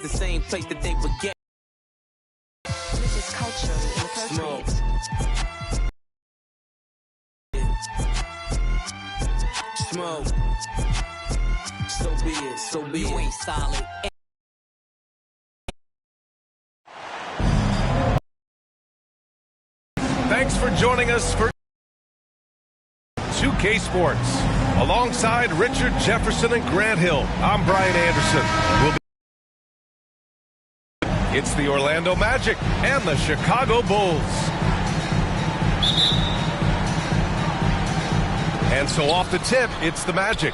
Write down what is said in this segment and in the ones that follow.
the same place that they began. This is culturally inappropriate. Smoke. So be it, so be it. You ain't solid. Thanks for joining us for 2K Sports. Alongside Richard Jefferson and Grant Hill, I'm Brian Anderson. It's the Orlando Magic and the Chicago Bulls. And so off the tip, it's the Magic.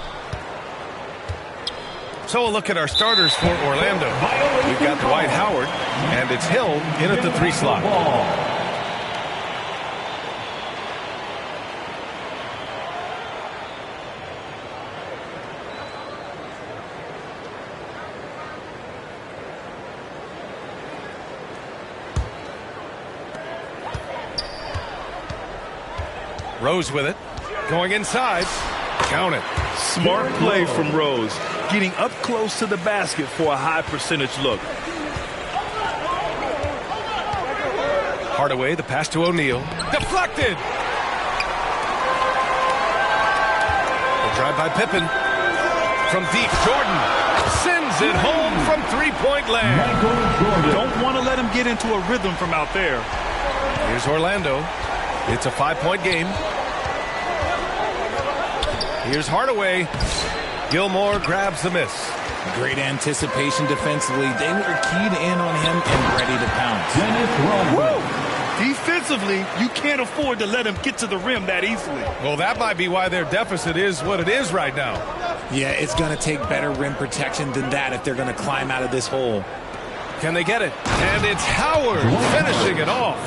So a look at our starters for Orlando. We've got Dwight Howard, and it's Hill in at the 3 slot. Rose with it. Going inside. Count it. Smart play from Rose. Getting up close to the basket for a high percentage look. Hardaway, the pass to O'Neal. Deflected. The drive by Pippen. From deep, Jordan sends it home from three-point land. Don't want to let him get into a rhythm from out there. Here's Orlando. It's a 5-point game. Here's Hardaway. Gilmore grabs the miss. Great anticipation defensively. They were keyed in on him and ready to pounce. Woo! Defensively, you can't afford to let him get to the rim that easily. Well, that might be why their deficit is what it is right now. Yeah, it's going to take better rim protection than that if they're going to climb out of this hole. Can they get it? And it's Howard finishing it off.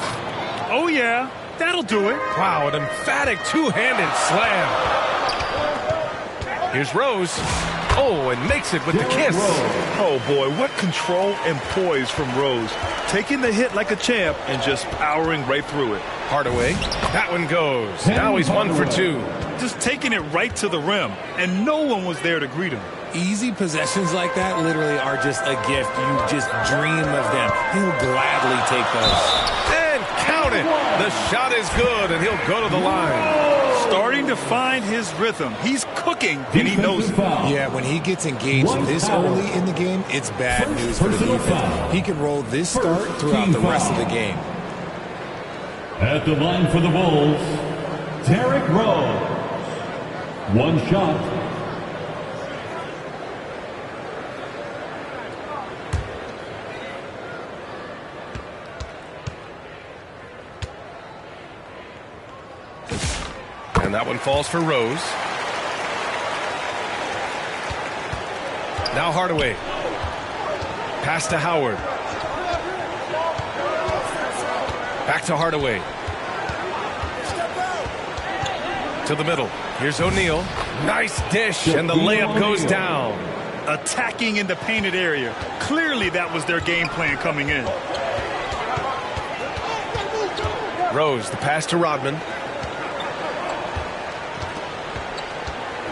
Oh, yeah. That'll do it. Wow, an emphatic two-handed slam. Here's Rose. Oh, and makes it with the kiss. Oh, boy, what control and poise from Rose. Taking the hit like a champ and just powering right through it. Hardaway. That one goes. Now he's 1 for 2. Just taking it right to the rim, and no one was there to greet him. Easy possessions like that literally are just a gift. You just dream of them. He'll gladly take those. And count it. The shot is good, and he'll go to the line. Starting to find his rhythm. He's cooking, and he knows it. Yeah, when he gets engaged this early in the game, it's bad news for the defense. He can roll this start throughout the rest of the game. At the line for the Bulls, Derrick Rose. 1 shot. And that one falls for Rose. Now Hardaway. Pass to Howard. Back to Hardaway. To the middle. Here's O'Neal. Nice dish, and the layup goes down. Attacking in the painted area. Clearly that was their game plan coming in. Rose, the pass to Rodman.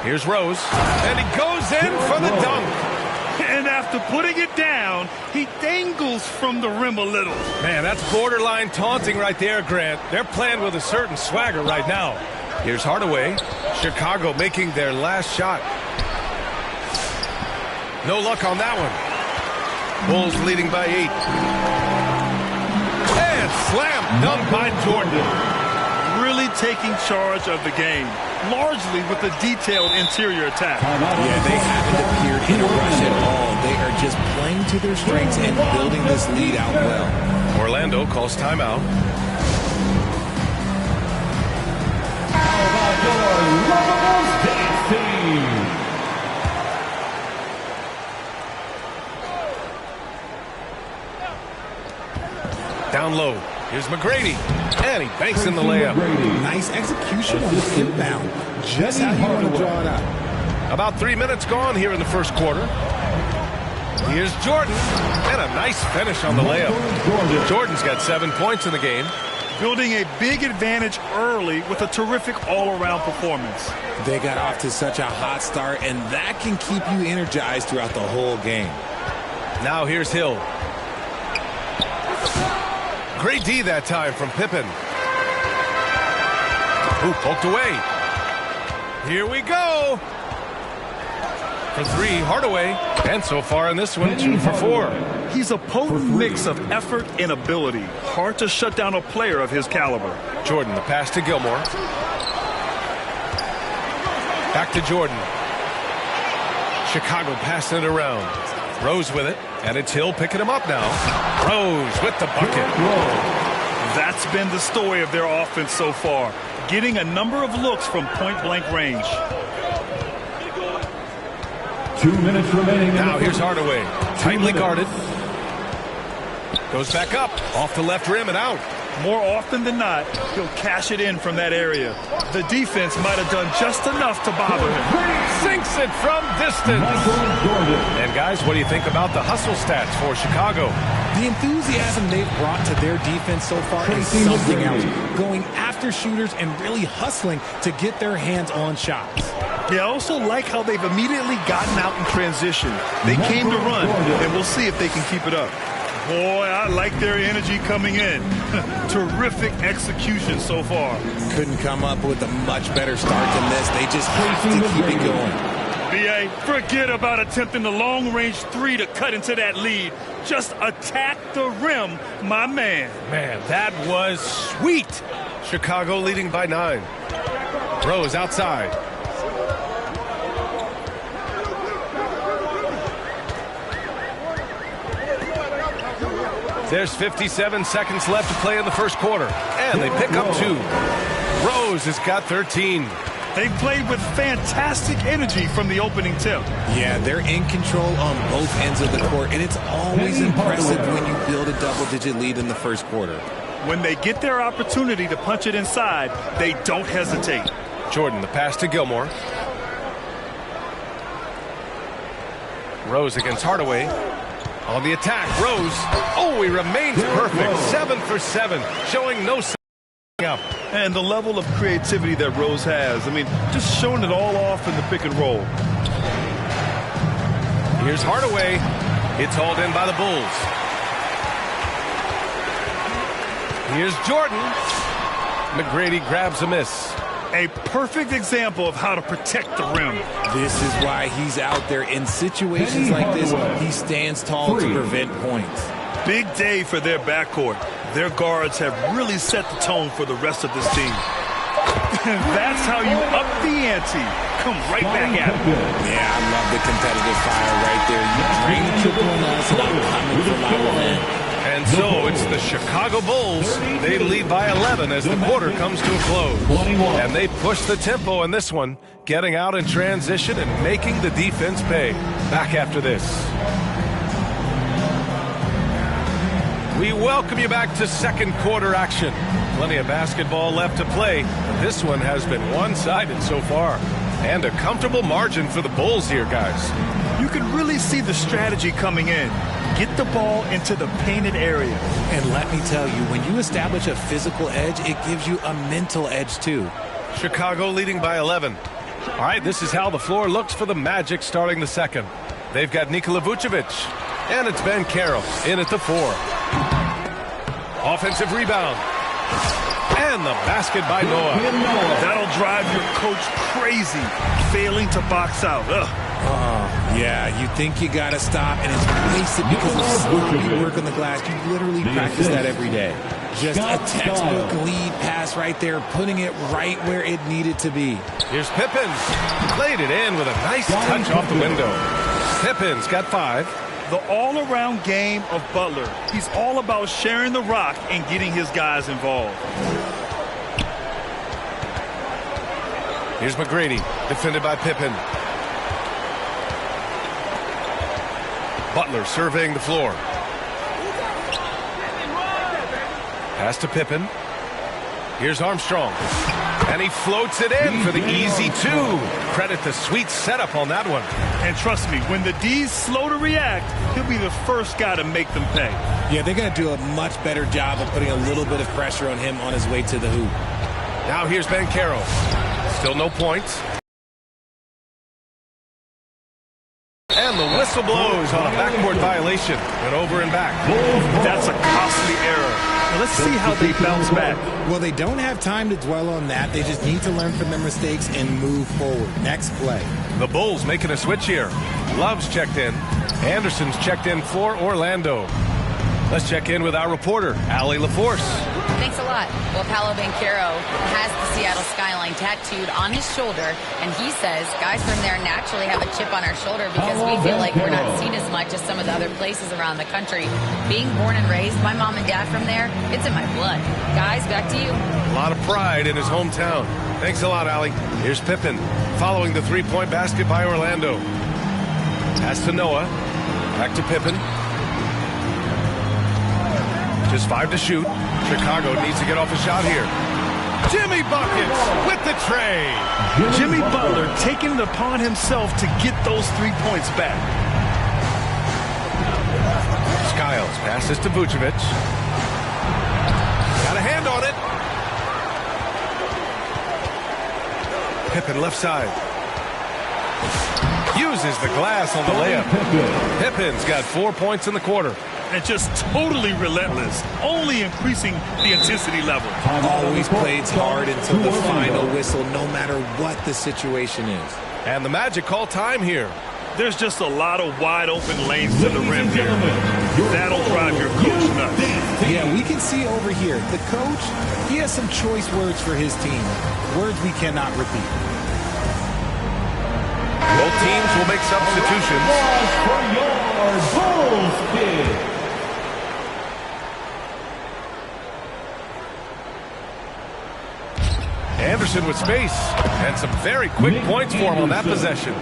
Here's Rose, and he goes in for the dunk. And after putting it down, he dangles from the rim a little. Man, that's borderline taunting right there, Grant. They're playing with a certain swagger right now. Here's Hardaway. Chicago making their last shot. No luck on that one. Bulls leading by 8. And slam dunk by Jordan. Really taking charge of the game, largely with a detailed interior attack. Yeah, they haven't appeared in a rush at all. They are just playing to their strengths and building this lead out well. Orlando calls timeout. How about your lovable dance team? Down low. Here's McGrady. And he banks in the layup. Nice execution on the inbound. Just how you want to draw it out. About 3 minutes gone here in the first quarter. Here's Jordan. And a nice finish on the layup. Jordan's got 7 points in the game. Building a big advantage early with a terrific all-around performance. They got off to such a hot start, and that can keep you energized throughout the whole game. Now here's Hill. Great D that time from Pippen. Ooh, poked away. Here we go. For three, Hardaway. And so far in this one, 2 for 4. He's a potent mix of effort and ability. Hard to shut down a player of his caliber. Jordan, the pass to Gilmore. Back to Jordan. Chicago passing it around. Rose with it, and it's Hill picking him up now. Rose with the bucket. That's been the story of their offense so far. Getting a number of looks from point-blank range. 2 minutes remaining. Now here's Hardaway. Tightly guarded. Goes back up. Off the left rim and out. More often than not, he'll cash it in from that area. The defense might have done just enough to bother him. Sinks it from distance. And guys, what do you think about the hustle stats for Chicago? The enthusiasm they've brought to their defense so far is something else. Going after shooters and really hustling to get their hands on shots. Yeah, I also like how they've immediately gotten out in transition. They came to run, and we'll see if they can keep it up. Boy, I like their energy coming in. Terrific execution so far. Couldn't come up with a much better start than this. They just have to keep it going. B.A., forget about attempting the long-range three to cut into that lead. Just attack the rim, my man. Man, that was sweet. Chicago leading by 9. Rose outside. There's 57 seconds left to play in the first quarter. And they pick up 2. Rose has got 13. They've played with fantastic energy from the opening tip. Yeah, they're in control on both ends of the court, and it's always impressive when you build a double-digit lead in the first quarter. When they get their opportunity to punch it inside, they don't hesitate. Jordan, the pass to Gilmore. Rose against Hardaway. On the attack, Rose. Oh, he remains perfect. 7 for 7, showing no sign up. And the level of creativity that Rose has. I mean, just showing it all off in the pick and roll. Here's Hardaway. It's hauled in by the Bulls. Here's Jordan. McGrady grabs a miss. A perfect example of how to protect the rim. This is why he's out there in situations like this. He stands tall to prevent points. Big day for their backcourt. Their guards have really set the tone for the rest of this team. That's how you up the ante. Come right back at it. Yeah, I love the competitive fire right there. You bring the triple on us, and I'm coming for my revenge. And so it's the Chicago Bulls. They lead by 11 as the quarter comes to a close. And they push the tempo in this one, getting out in transition and making the defense pay. Back after this. We welcome you back to second quarter action. Plenty of basketball left to play. This one has been one-sided so far. And a comfortable margin for the Bulls here, guys. You can really see the strategy coming in. Get the ball into the painted area. And let me tell you, when you establish a physical edge, it gives you a mental edge too. Chicago leading by 11. All right, this is how the floor looks for the Magic starting the second. They've got Nikola Vucevic, and it's Ben Carroll in at the 4. Offensive rebound. And the basket by Noah. That'll drive your coach crazy, failing to box out. Yeah, you think you got to stop, and it's wasted because of sloppy work on the glass. You literally practice that every day. Just a textbook lead pass right there, putting it right where it needed to be. Here's Pippen. Played it in with a nice touch off the window. Pippen's got 5. The all-around game of Butler. He's all about sharing the rock and getting his guys involved. Here's McGrady, defended by Pippen. Butler surveying the floor. Pass to Pippen. Here's Armstrong. And he floats it in for the easy 2. Credit the sweet setup on that one. And trust me, when the D's slow to react, he'll be the first guy to make them pay. Yeah, they're going to do a much better job of putting a little bit of pressure on him on his way to the hoop. Now here's Ben Carroll. Still no points. And the whistle whistle blows on a backboard violation. And over and back. That's a costly error. Now let's see how they bounce back. Well, they don't have time to dwell on that. They just need to learn from their mistakes and move forward. Next play. The Bulls making a switch here. Love's checked in. Anderson's checked in for Orlando. Let's check in with our reporter, Allie LaForce. Thanks a lot. Well, Paolo Banchero has the Seattle skyline tattooed on his shoulder, and he says guys from there naturally have a chip on our shoulder because we feel like we're not seen as much as some of the other places around the country. Being born and raised, my mom and dad from there, it's in my blood. Guys, back to you. A lot of pride in his hometown. Thanks a lot, Allie. Here's Pippen following the three-point basket by Orlando. Pass to Noah. Back to Pippen. Just 5 to shoot. Chicago needs to get off a shot here. Jimmy buckets with the tray. Jimmy Butler taking it upon himself to get those 3 points back. Skiles passes to Vucevic. Got a hand on it. Pippen left side. Uses the glass on the layup. Pippen's got 4 points in the quarter. And just totally relentless, only increasing the intensity level. Always plays hard until the final whistle, no matter what the situation is. And the Magic call time here. There's just a lot of wide open lanes to the rim here. That'll drive your coach nuts. Yeah, we can see over here, the coach, he has some choice words for his team. Words we cannot repeat. Both teams will make substitutions. Anderson with space, and some very quick points for him on that possession.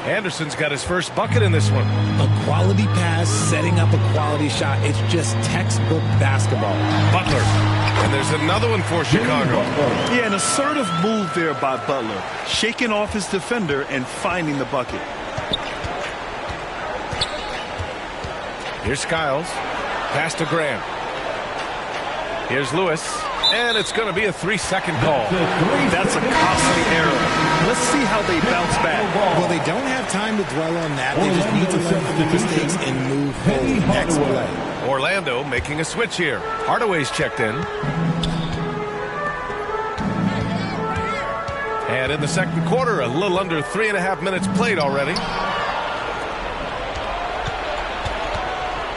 Anderson's got his first bucket in this one. A quality pass, setting up a quality shot. It's just textbook basketball. Butler, and there's another one for Chicago. Yeah, an assertive move there by Butler, shaking off his defender and finding the bucket. Here's Skiles, pass to Graham. Here's Lewis. And it's going to be a 3-second call. That's a costly error. Let's see how they bounce back. Well, they don't have time to dwell on that. They just need to learn from their mistakes and move forward. Next play. Orlando making a switch here. Hardaway's checked in. And in the second quarter, a little under 3.5 minutes played already.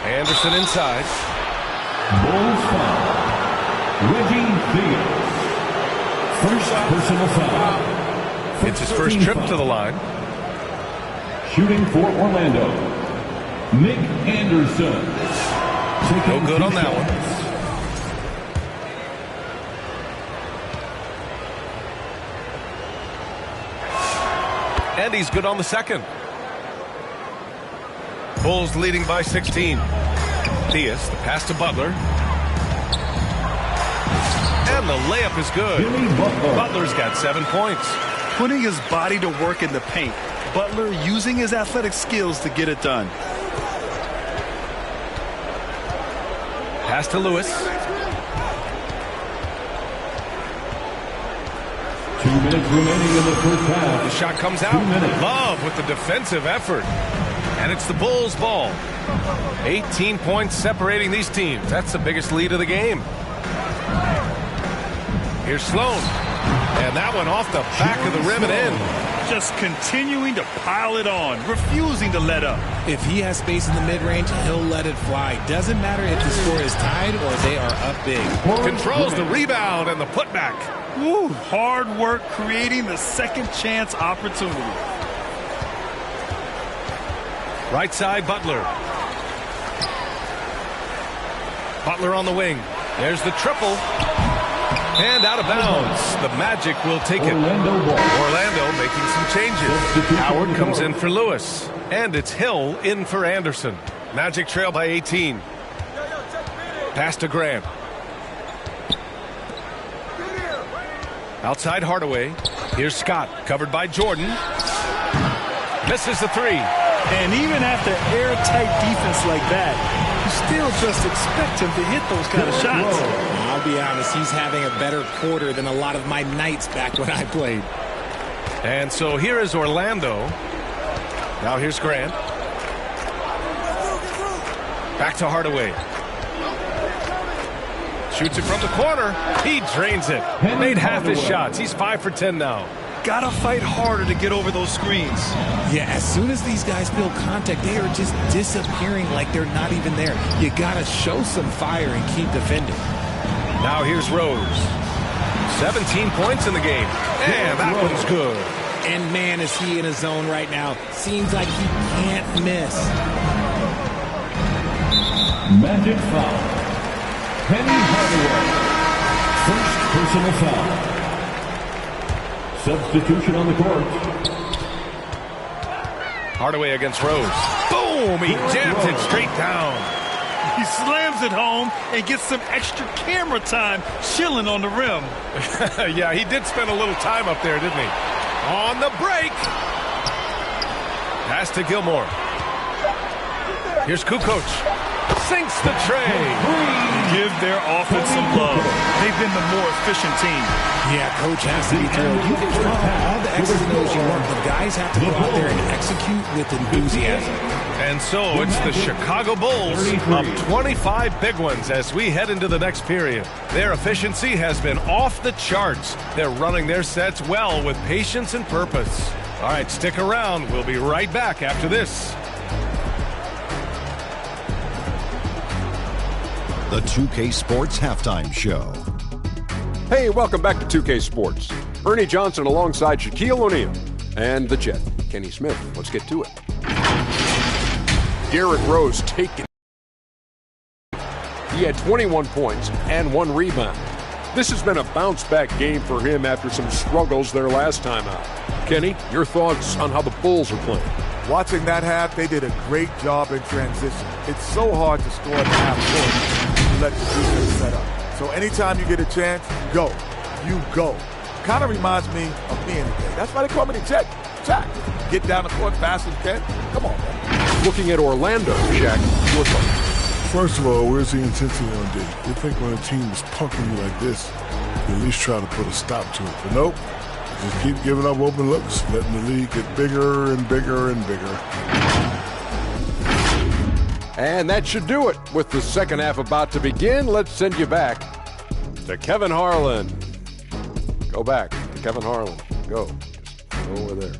Anderson inside. Bulls foul. Reggie Theus. First personal foul. It's his first trip to the line. Shooting for Orlando, Nick Anderson. No good on that one. And he's good on the second. Bulls leading by 16. Theus, the pass to Butler. And the layup is good. Butler's got 7 points. Putting his body to work in the paint. Butler using his athletic skills to get it done. Pass to Lewis. 2 minutes remaining in the first half. The shot comes out. Love with the defensive effort. And it's the Bulls' ball. 18 points separating these teams. That's the biggest lead of the game. Here's Sloan. And that one off the back of the rim and in. Just continuing to pile it on, refusing to let up. If he has space in the mid-range, he'll let it fly. Doesn't matter if the score is tied or they are up big. Controls the rebound and the putback. Woo, hard work creating the second chance opportunity. Right side, Butler. Butler on the wing. There's the triple. And out of bounds. The Magic will take it. Orlando making some changes. Howard comes in for Lewis. And it's Hill in for Anderson. Magic trail by 18. Pass to Graham. Outside Hardaway. Here's Scott, covered by Jordan. Misses the three. And even after airtight defense like that, you still just expect him to hit those kind of shots. I'll be honest, he's having a better quarter than a lot of my nights back when I played. And so here is Orlando. Now here's Grant. Back to Hardaway. Shoots it from the corner. He drains it. Made half his shots. He's 5 for 10 now. Gotta fight harder to get over those screens. Yeah, as soon as these guys feel contact, they are just disappearing like they're not even there. You gotta show some fire and keep defending. Now here's Rose. 17 points in the game. And that one's good. And man, is he in a zone right now. Seems like he can't miss. Magic foul. Penny Hardaway. First personal foul. Substitution on the court. Hardaway against Rose. Boom! He jams it straight down. He slams it home and gets some extra camera time chilling on the rim. Yeah, he did spend a little time up there, didn't he? On the break. Pass to Gilmore. Here's Kukoc. Sinks the tray. Give their offense some love. They've been the more efficient team. Yeah, coach has to be thrilled. You can draw all the X's and O's you want, but guys have to go out there and execute with enthusiasm. And so it's the Chicago Bulls up 25 big ones as we head into the next period. Their efficiency has been off the charts. They're running their sets well with patience and purpose. All right, stick around. We'll be right back after this. The 2K Sports Halftime Show. Hey, welcome back to 2K Sports. Ernie Johnson alongside Shaquille O'Neal and the Jet, Kenny Smith. Let's get to it. Derrick Rose taken. He had 21 points and 1 rebound. This has been a bounce-back game for him after some struggles their last time out. Kenny, your thoughts on how the Bulls are playing? Watching that half, they did a great job in transition. It's so hard to score at the half court when you let the defense set up. So anytime you get a chance, go. You go. Kind of reminds me of me and the day. That's why they call me the Jet. Jack. Get down the court fast as you can. Come on, man. Looking at Orlando, Shaq, your thoughts? First of all, where's the intensity on D? You think when a team is punking you like this, you at least try to put a stop to it. But nope. Just keep giving up open looks, letting the league get bigger and bigger and bigger. And that should do it. With the second half about to begin, let's send you back to Kevin Harlan. Go back to Kevin Harlan. Go. Just go over there.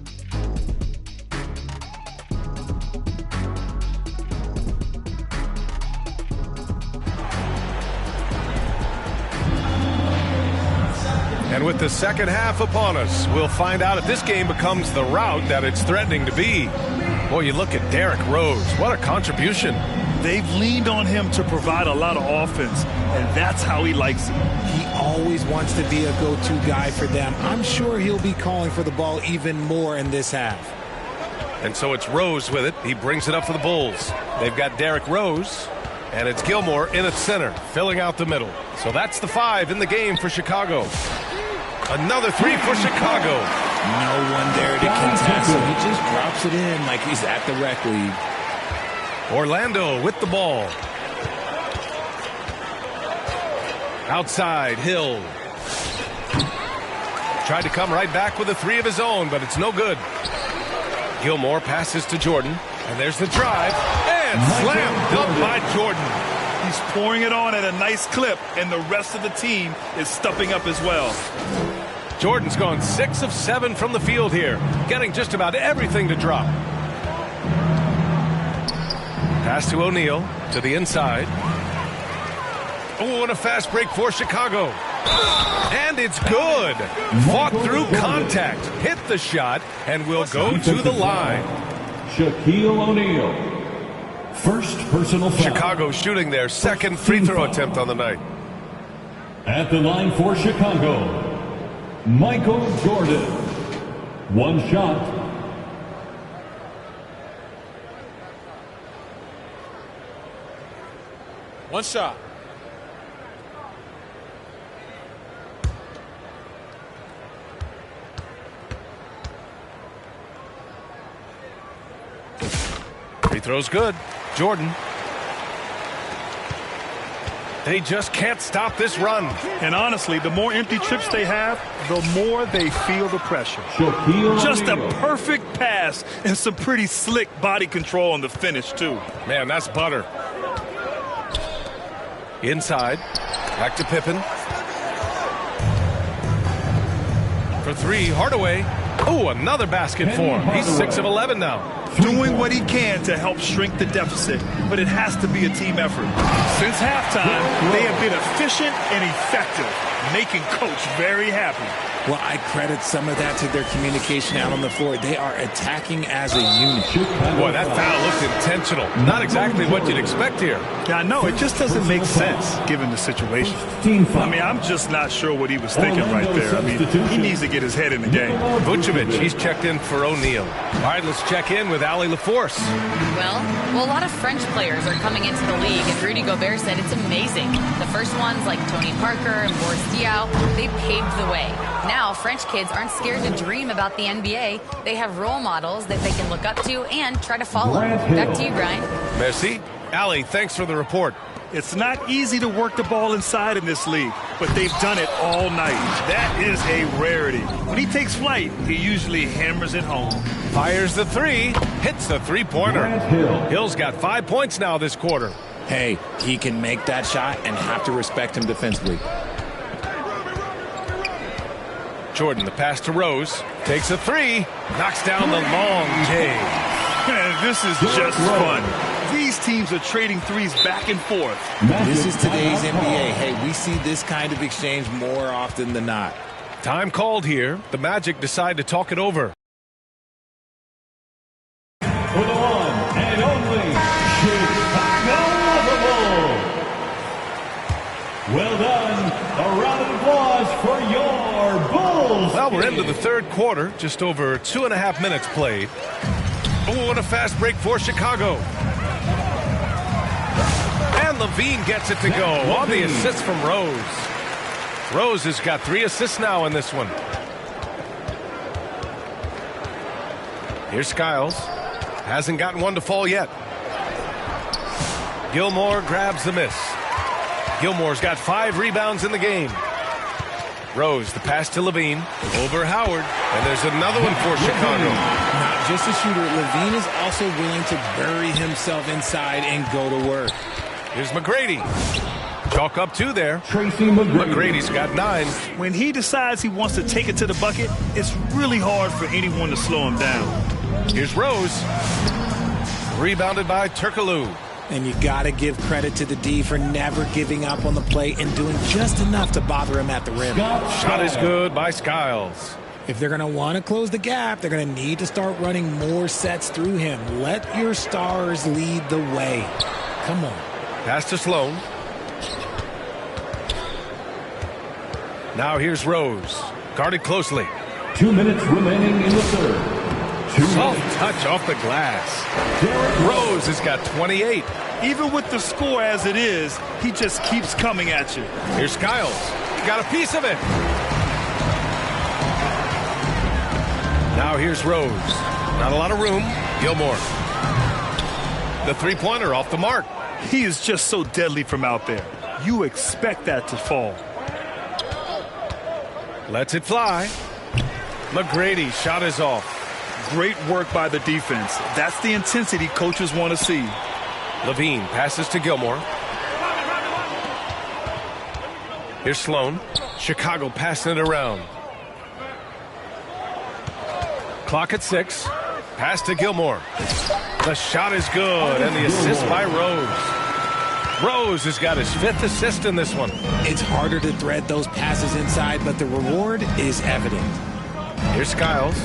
And with the second half upon us, we'll find out if this game becomes the rout that it's threatening to be. Boy, you look at Derrick Rose. What a contribution. They've leaned on him to provide a lot of offense, and that's how he likes it. He always wants to be a go-to guy for them. I'm sure he'll be calling for the ball even more in this half. And so it's Rose with it. He brings it up for the Bulls. They've got Derrick Rose, and it's Gilmore in at center, filling out the middle. So that's the 5 in the game for Chicago. Another 3 for Chicago. No one there to contest him. He just drops it in like he's at the rec league. Orlando with the ball. Outside, Hill. Tried to come right back with a 3 of his own, but it's no good. Gilmore passes to Jordan, and there's the drive, and slam dunk by Jordan. He's pouring it on at a nice clip, and the rest of the team is stepping up as well. Jordan's gone 6 of 7 from the field here, getting just about everything to drop. Pass to O'Neal, to the inside. Oh, and a fast break for Chicago. And it's good. Fought through contact, hit the shot, and will go to the line. Shaquille O'Neal. First personal foul. Chicago shooting their second free throw attempt on the night. At the line for Chicago, Michael Jordan. One shot. One shot. Free throw's good. Jordan. They just can't stop this run. And honestly, the more empty trips they have, the more they feel the pressure. Shaquille Just a O'Neal. perfect pass and some pretty slick body control on the finish, too. Man, that's butter. Inside. Back to Pippen. For three, Hardaway. Oh, another basket for him. He's 6 of 11 now. Doing what he can to help shrink the deficit, but it has to be a team effort. Since halftime, they have been efficient and effective, making Coach very happy. Well, I credit some of that to their communication out on the floor. They are attacking as a unit. Boy, that foul looked intentional. Not exactly what you'd expect here. Yeah, I know. It just doesn't make sense given the situation. I mean, I'm just not sure what he was thinking right there. I mean, he needs to get his head in the game. Vucevic, he's checked in for O'Neal. All right, let's check in with Allie LaForce. Well, a lot of French players are coming into the league, and Rudy Gobert said it's amazing. The first ones, like Tony Parker and Boris Diaw, they paved the way. Now, French kids aren't scared to dream about the NBA. They have role models that they can look up to and try to follow. Back to you, Brian. Merci. Allie, thanks for the report. It's not easy to work the ball inside in this league, but they've done it all night. That is a rarity. When he takes flight, he usually hammers it home. Fires the three, hits the three-pointer. Hill's got 5 points now this quarter. Hey, he can make that shot and have to respect him defensively. Jordan, the pass to Rose, takes a three, knocks down the long J. Man, this is just fun. These teams are trading threes back and forth. This is today's NBA. Hey, we see this kind of exchange more often than not. Time called here. The Magic decide to talk it over. For the one and only Chicago Bulls. Well done. A round of applause for your Bulls. Well, we're into the third quarter. Just over 2.5 minutes played. Oh, what a fast break for Chicago. And Levine gets it to go on the assist from Rose. Rose has got 3 assists now in this one. Here's Skiles. Hasn't gotten one to fall yet. Gilmore grabs the miss. Gilmore's got 5 rebounds in the game. Rose, the pass to Levine. Over Howard. And there's another one for Chicago. Not just a shooter, Levine is also willing to bury himself inside and go to work. Here's McGrady. Chalk up 2 there. Tracy McGrady. McGrady's got 9. When he decides he wants to take it to the bucket, it's really hard for anyone to slow him down. Here's Rose. Rebounded by Turkoglu. And you got to give credit to the D for never giving up on the play and doing just enough to bother him at the rim. Shot is good by Skiles. If they're going to want to close the gap, they're going to need to start running more sets through him. Let your stars lead the way. Come on. Pass to Sloan. Now here's Rose. Guarded closely. 2 minutes remaining in the third. Soft touch off the glass. Rose has got 28. Even with the score as it is, he just keeps coming at you. Here's Skiles. He got a piece of it. Now here's Rose. Not a lot of room. Gilmore. The three-pointer off the mark. He is just so deadly from out there. You expect that to fall. Lets it fly. McGrady shot is off. Great work by the defense. That's the intensity coaches want to see. Levine passes to Gilmore. Here's Sloan. Chicago passing it around. Clock at 6. Pass to Gilmore. The shot is good, and the assist by Rose. Rose has got his 5th assist in this one. It's harder to thread those passes inside, but the reward is evident. Here's Skiles.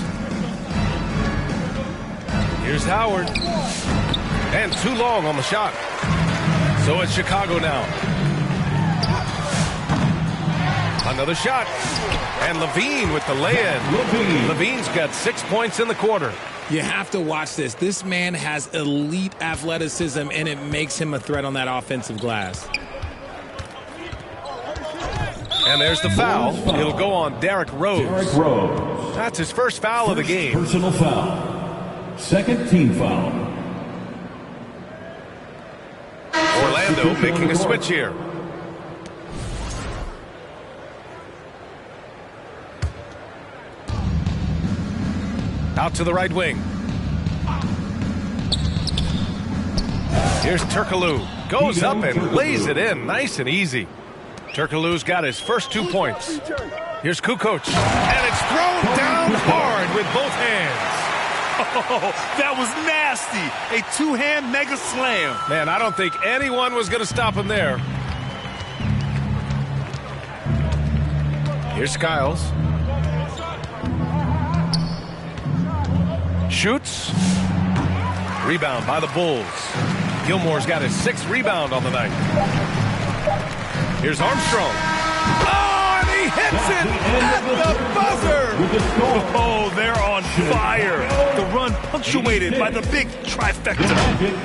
Here's Howard. And too long on the shot. So it's Chicago now. Another shot. And Levine with the lay-in. Levine's got 6 points in the quarter. You have to watch this. This man has elite athleticism, and it makes him a threat on that offensive glass. And there's the foul. It'll go on Derrick Rose. That's his first foul of the game. Personal foul. Second team foul. Orlando making a switch here. Out to the right wing. Here's Turkoglu. Goes up and lays it in nice and easy. Turkoglu's got his first 2 points. Here's Kukoc. And it's thrown down hard with both hands. Oh, that was nasty. A two-hand mega slam. Man, I don't think anyone was going to stop him there. Here's Skiles. Shoots. Rebound by the Bulls. Gilmore's got his 6th rebound on the night. Here's Armstrong. Oh, and he hits it at the buzzer. Oh, they're on fire. The run punctuated by the big trifecta.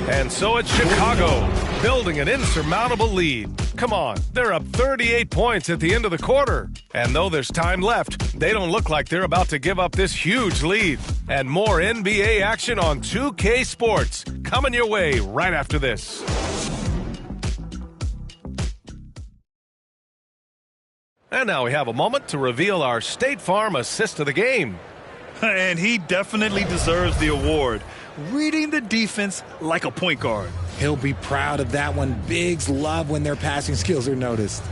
And so it's Chicago, building an insurmountable lead. Come on, they're up 38 points at the end of the quarter. And though there's time left, they don't look like they're about to give up this huge lead. And more NBA action on 2K Sports coming your way right after this. And now we have a moment to reveal our State Farm assist of the game. And he definitely deserves the award. Reading the defense like a point guard. He'll be proud of that one. Bigs love when their passing skills are noticed.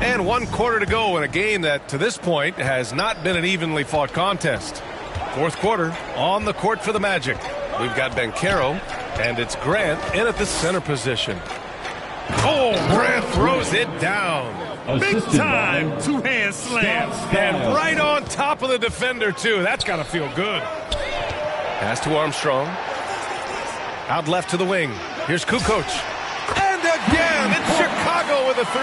And 1 quarter to go in a game that, to this point, has not been an evenly fought contest. 4th quarter, on the court for the Magic. We've got Banchero, and it's Grant in at the center position. Oh, Grant throws it down. Big time two-hand slam. And right on top of the defender, too. That's got to feel good. Pass to Armstrong. Out left to the wing. Here's Kukoc. And again, it's Chicago with a 3.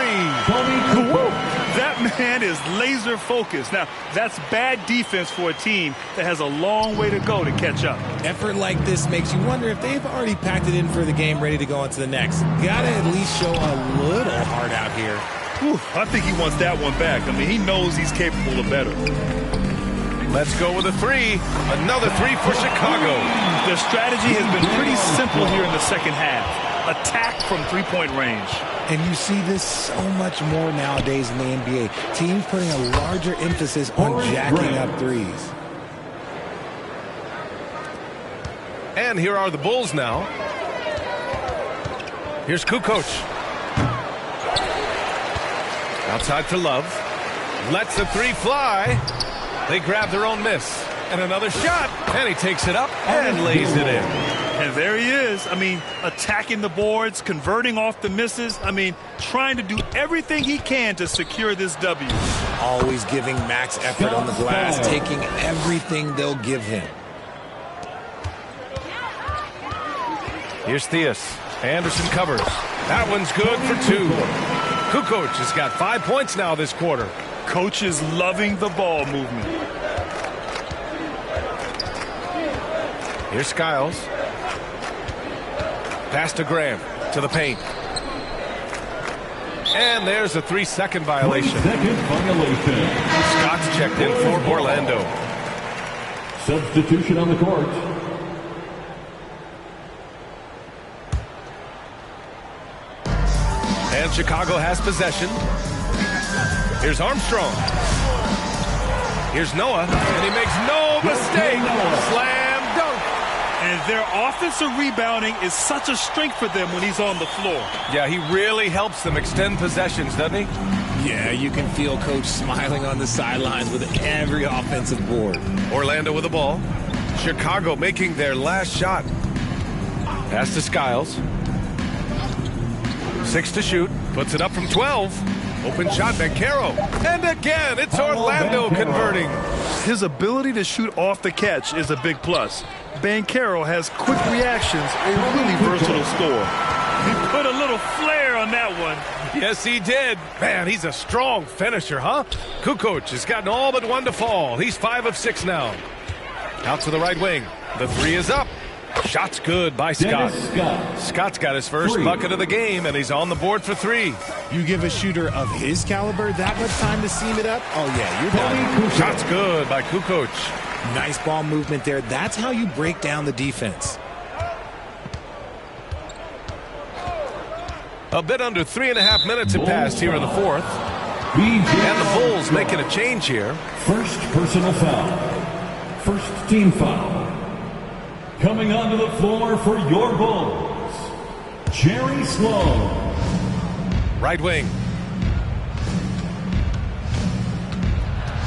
That man is laser focused. Now, that's bad defense for a team that has a long way to go to catch up. Effort like this makes you wonder if they've already packed it in for the game, ready to go on to the next. Gotta at least show a little heart out here. Whew, I think he wants that one back. I mean, he knows he's capable of better. Let's go with a 3. Another 3 for Chicago. Their strategy has been pretty simple here in the second half. Attack from three-point range. And you see this so much more nowadays in the NBA. Teams putting a larger emphasis on jacking up threes. And here are the Bulls now. Here's Kukoc. Outside for Love. Lets the 3 fly. They grab their own miss. And another shot. And he takes it up and lays it in. And there he is. I mean, attacking the boards, converting off the misses. I mean, trying to do everything he can to secure this W. Always giving max effort on the glass, taking everything they'll give him. Here's Theus. Anderson covers. That one's good for 2. Kukoc has got 5 points now this quarter. Coach is loving the ball movement. Here's Skiles. Pass to Graham, to the paint. And there's a 3-second violation. Scott's checked in for Orlando. Substitution on the court. And Chicago has possession. Here's Armstrong. Here's Noah, and he makes no mistake. Slam dunk. And their offensive rebounding is such a strength for them when he's on the floor. Yeah, he really helps them extend possessions, doesn't he? Yeah, you can feel Coach smiling on the sidelines with every offensive board. Orlando with the ball. Chicago making their last shot. Pass to Skiles. 6 to shoot. Puts it up from 12. Open shot, Banchero. And again, it's Orlando converting. His ability to shoot off the catch is a big plus. Banchero has quick reactions, a really versatile scorer. He put a little flair on that one. Yes, he did. Man, he's a strong finisher, huh? Kukoc has gotten all but 1 to fall. He's 5 of 6 now. Out to the right wing. The 3 is up. Shot's good by Scott. Scott's got his first bucket of the game, and he's on the board for 3. You give a shooter of his caliber that much time to seam it up? Oh, yeah, you're done. Shot's good by Kukoc. Nice ball movement there. That's how you break down the defense. A bit under 3.5 minutes have passed here in the 4th. And the Bulls making a change here. First personal foul. First team foul. Coming onto the floor for your Bulls, Jerry Sloan. Right wing.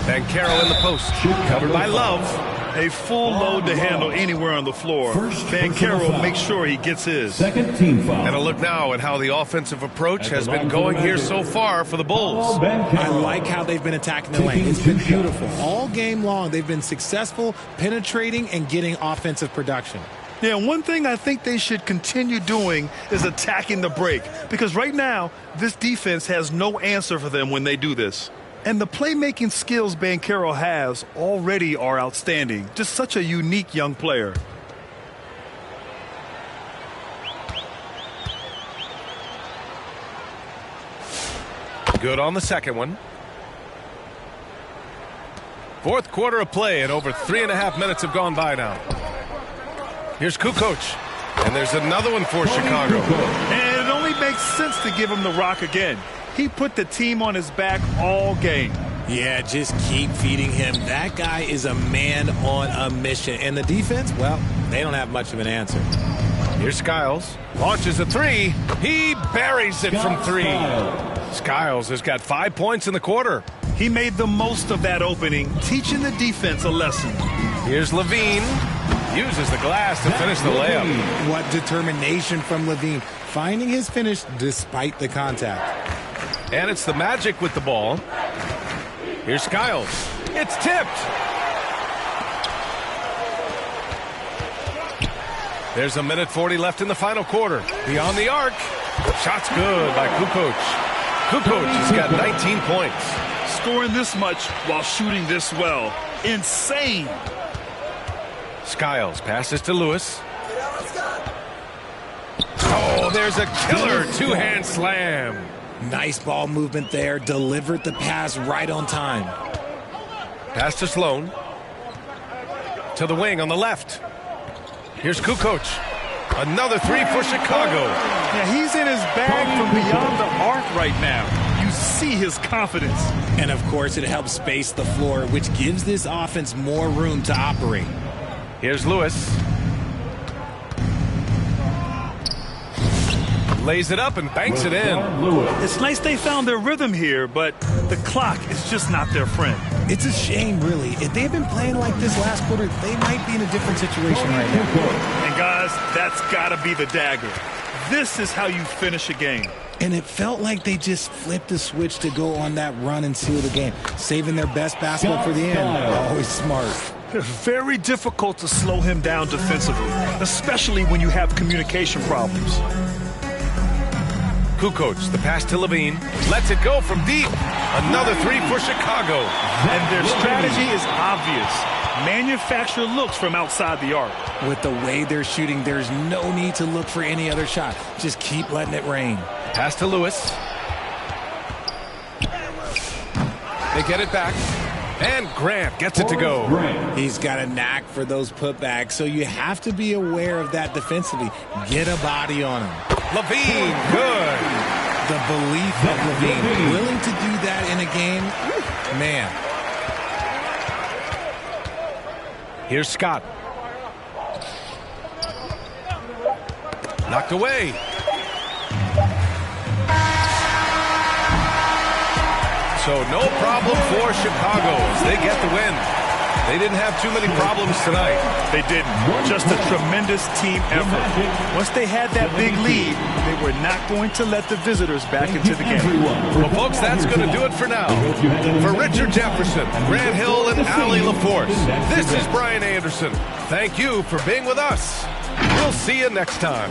Banchero in the post. Covered by Love. A full load to handle anywhere on the floor. Banchero makes sure he gets his. Second team foul. And a look now at how the offensive approach has been going here so far for the Bulls. I like how they've been attacking the lane. It's been beautiful. All game long, they've been successful penetrating and getting offensive production. Yeah, one thing I think they should continue doing is attacking the break. Because right now, this defense has no answer for them when they do this. And the playmaking skills Banchero has already are outstanding. Just such a unique young player. Good on the second one. Fourth quarter of play, and over 3.5 minutes have gone by now. Here's Kukoc. And there's another one for Chicago. And it only makes sense to give him the rock again. He put the team on his back all game. Yeah, just keep feeding him. That guy is a man on a mission. And the defense, well, they don't have much of an answer. Here's Skiles. Launches a three. He buries it from three. Skiles has got 5 points in the quarter. He made the most of that opening, teaching the defense a lesson. Here's Levine. Uses the glass to finish the layup. What determination from Levine. Finding his finish despite the contact. And it's the Magic with the ball. Here's Skiles. It's tipped. There's 1:40 left in the final quarter. Beyond the arc. Shot's good by Kukoc. Kukoc has got 19 points. Scoring this much while shooting this well. Insane. Skiles passes to Lewis. Oh, there's a killer two-hand slam. Nice ball movement there. Delivered the pass right on time. Pass to Sloan. To the wing on the left. Here's Kukoc. Another three for Chicago. Yeah, he's in his bag from beyond the arc right now. You see his confidence. And, of course, it helps space the floor, which gives this offense more room to operate. Here's Lewis. Lays it up and banks it in. It's nice they found their rhythm here, but the clock is just not their friend. It's a shame, really. If they had been playing like this last quarter, they might be in a different situation right now. And, guys, that's got to be the dagger. This is how you finish a game. And it felt like they just flipped the switch to go on that run and seal the game, saving their best basketball for the end. Always smart. Very difficult to slow him down defensively, especially when you have communication problems. Kukoc, the pass to Levine. Lets it go from deep. Another three for Chicago. And their strategy is obvious. Manufacture looks from outside the arc. With the way they're shooting, there's no need to look for any other shot. Just keep letting it rain. Pass to Lewis. They get it back. And Grant gets it to go. He's got a knack for those putbacks, so you have to be aware of that defensively. Get a body on him. Levine, good. The belief of Levine, willing to do that in a game, man. Here's Scott. Knocked away. So no problem for Chicago as they get the win. They didn't have too many problems tonight. They didn't. Just a tremendous team effort. Once they had that big lead, they were not going to let the visitors back into the game. Well, folks, that's going to do it for now. For Richard Jefferson, Grant Hill, and Allie LaForce, this is Brian Anderson. Thank you for being with us. We'll see you next time.